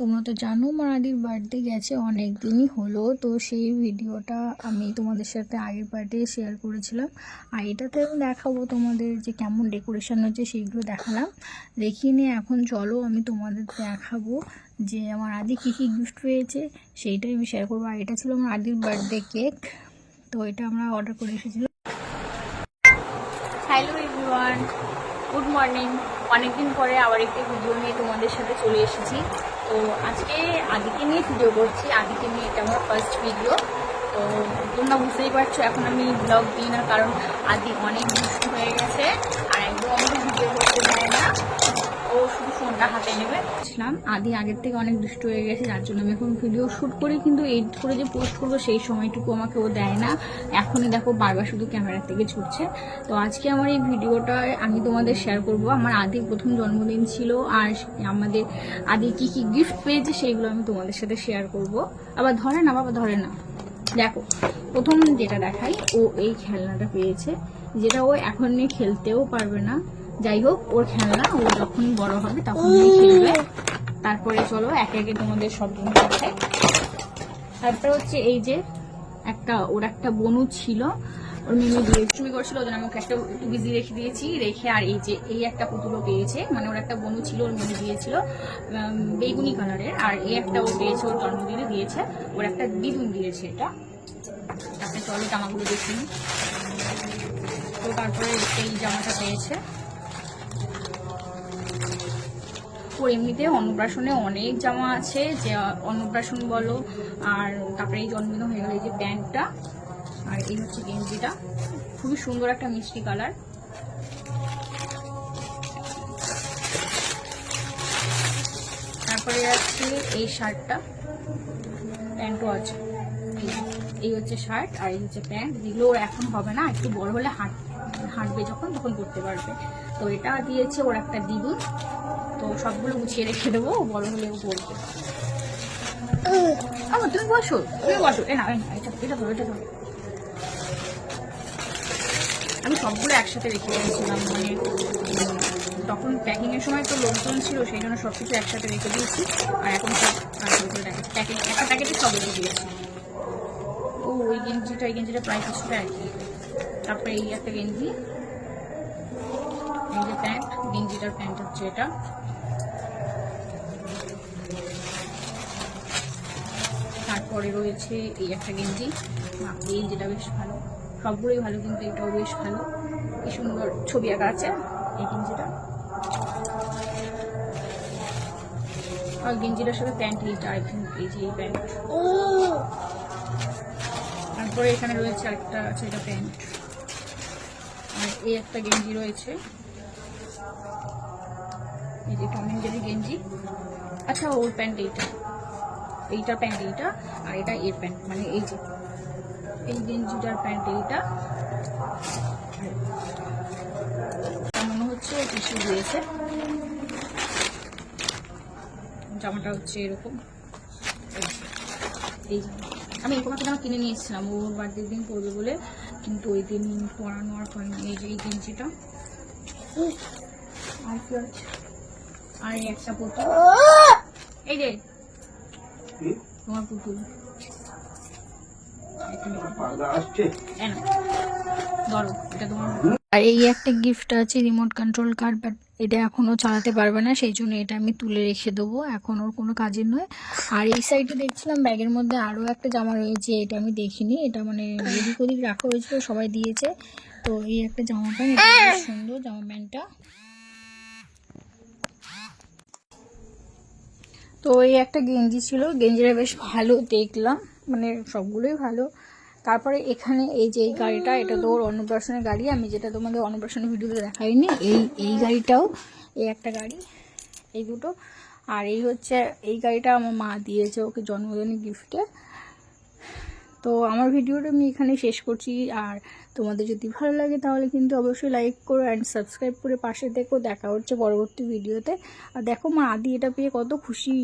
তোমরা তো জানো আমার আদির বার্থডে গেছে অনেক দিনই হলো, তো সেই ভিডিওটা আমি তোমাদের সাথে আগের বার্থডে শেয়ার করেছিলাম। আর এটাতে আমি দেখাবো তোমাদের যে কেমন ডেকোরেশন হচ্ছে, সেইগুলো দেখালাম। দেখিয়ে নিয়ে এখন চলো আমি তোমাদের দেখাবো যে আমার আদি কী কী গিফট পেয়েছে, সেইটাই আমি শেয়ার করবো। আর এটা ছিল আমার আদির বার্থডে কেক, তো এটা আমরা অর্ডার করে এসেছিলাম। Hello everyone, good morning. অনেকদিন পরে আবার একটি ভিডিও নিয়ে তোমাদের সাথে চলে এসেছি। তো আজকে আদিকে নিয়ে ভিডিও করছি, আদিকে নিয়ে এটা আমার ফার্স্ট ভিডিও। তো তোমরা বুঝতেই পারছো এখন আমি ব্লগ দিই না, কারণ আদি অনেক দুষ্ট হয়ে গেছে আর একদম আমাকে ভিডিও করতে দেয় না, ও শুধু ফোনটা হাতে নেবে। বুঝলাম আদি আগের থেকে অনেক দুষ্ট হয়ে গেছে, যার জন্য আমি এখন ভিডিও শ্যুট করি, কিন্তু এডিট করে যে পোস্ট করবো সেই সময়টুকু আমাকে ও দেয় না। এখনই দেখো বারবার শুধু ক্যামেরার থেকে ছুটছে। তো আজকে আমার এই ভিডিওটা আমি তোমাদের শেয়ার করব। আমার আদির প্রথম জন্মদিন ছিল, আর আমাদের আদি কি কি গিফট পেয়েছে সেইগুলো আমি তোমাদের সাথে শেয়ার করব। আবার ধরে না বাবা, ধরে না। দেখো প্রথম যেটা দেখাই, ও এই খেলনাটা পেয়েছে, যেটা ও এখন নিয়ে খেলতেও পারবে না। যাই হোক, ওর খেলনা ও যখন বড় হবে তখনই খেলবে। তারপরে চলো একে একে তোমাদের সব জিনিস দেখাই। তারপরে হচ্ছে এই যে ওর একটা বনু ছিল, ওর মিমি দিয়ে চুরি করছিল, ওদের আমি ওকে একটা বিজি রেখে দিয়েছি, রেখে আর এই যে এই একটা পুতুলও পেয়েছে, মানে ওর একটা বনু ছিল, ওর মিমি দিয়েছিল বেগুনি কালারের, আর এই একটা ও পেয়েছে ওর জন্মদিনে দিয়েছে, ওর একটা দিদুন দিয়েছে এটা। তারপরে চলো জামাগুলো দেখি। তো তারপরে এই জামাটা পেয়েছে ওর। এমনিতে অন্নপ্রাশনে অনেক জামা আছে, যে অন্নপ্রাশন বলো, আর তারপরে এই জন্মদিন হয়ে গেল এই যে প্যান্টটা, আর এই হচ্ছে গেঞ্জিটা, খুবই সুন্দর একটা মিষ্টি কালার। তারপরে আছে এই শার্টটা, প্যান্টও আছে। এই হচ্ছে শার্ট আর এই হচ্ছে প্যান্ট, যেগুলো ওর এখন হবে না, একটু বড় হলে হাঁটবে যখন তখন করতে পারবে। তো এটা দিয়েছে ওর একটা দিদুন। তো সবগুলো গুছিয়ে রেখে দেবো, বড় হলেও পড়বে। তুমি বসো, তুমি বসো। এটা ধরো, এটা ধরো। আমি সবগুলো একসাথে রেখে দিয়েছিলাম, মানে তখন প্যাকিং এর সময় তো লোকজন ছিল, সেই জন্য সবকিছু একসাথে রেখে দিয়েছি। আর এখন সব প্যাকেট, একটা প্যাকেটে সব রেখে দিয়েছি। ও এই গেঞ্জিটা প্রায় কিছুটা আর কি। তারপরে এই একটা গেঞ্জি, এই যে প্যান্ট, গেঞ্জিটার প্যান্ট হচ্ছে এটা। তারপরে রয়েছে এই একটা গেঞ্জি, গেঞ্জিটা বেশ ভালো, সবগুলোই ভালো, কিন্তু এটাও বেশ ভালো, কি সুন্দর ছবি আঁকা আছে এই গেঞ্জিটা। আর গেঞ্জিটার সাথে প্যান্ট এইটা, এই যে এই প্যান্ট। তারপরে এখানে রয়েছে আরেকটা আছে, এটা প্যান্ট, আর এই একটা গেঞ্জি রয়েছে, এই যে টম এন্ড জেরি গেঞ্জি। আচ্ছা ওর প্যান্ট এইটার প্যান্ট এইটা, আর এটা এর প্যান্ট, মানে এই যে এই গেঞ্জিটার প্যান্ট এইটা। মনে হচ্ছে টিস্যু দিয়েছে। জামাটা হচ্ছে এরকম, এই আমি এরকম একটা জামা কিনে নিয়ে এসেছিলাম ওর বার্থডের দিন পরবে বলে, কিন্তু ওই দিন পরানো আর হয়নি। এই যে এই গেঞ্জিটা, আর কি আছে, আর একটা পুতুল, এই যে তোমার পুতুল। আর এই একটা গিফট আছে, রিমোট কন্ট্রোল কার, বাট এটা এখনো চালাতে পারবে না, সেই জন্য এটা আমি তুলে রেখে দেবো, এখন ওর কোনো কাজের নয়। আর এই সাইডে দেখছিলাম ব্যাগের মধ্যে আরও একটা জামা রয়েছে, এটা আমি দেখিনি, এটা মানে এদিক ওদিক রাখা হয়েছিল, সবাই দিয়েছে। তো এই একটা জামা প্যান্ট, এটা বেশ সুন্দর জামা প্যান্টটা। তো এই একটা গেঞ্জি ছিল, গেঞ্জিটা বেশ ভালো দেখলাম, মানে সবগুলোই ভালো। তারপরে এখানে এই যে এই গাড়িটা, এটা তো ওর অন্নপ্রাশনের গাড়ি, আমি যেটা তোমাদের অন্নপ্রাশনের ভিডিওতে দেখাইনি, এই গাড়িটাও, এই একটা গাড়ি, এই দুটো। আর এই হচ্ছে এই গাড়িটা আমার মা দিয়েছে ওকে জন্মদিনের গিফটে। তো আমার ভিডিওটা আমি এখানে শেষ করছি। আর তোমাদের যদি ভালো লাগে তাহলে কিন্তু অবশ্যই লাইক করো অ্যান্ড সাবস্ক্রাইব করে পাশে দেখো। দেখা হচ্ছে পরবর্তী ভিডিওতে। আর দেখো মা আদি এটা পেয়ে কত খুশি।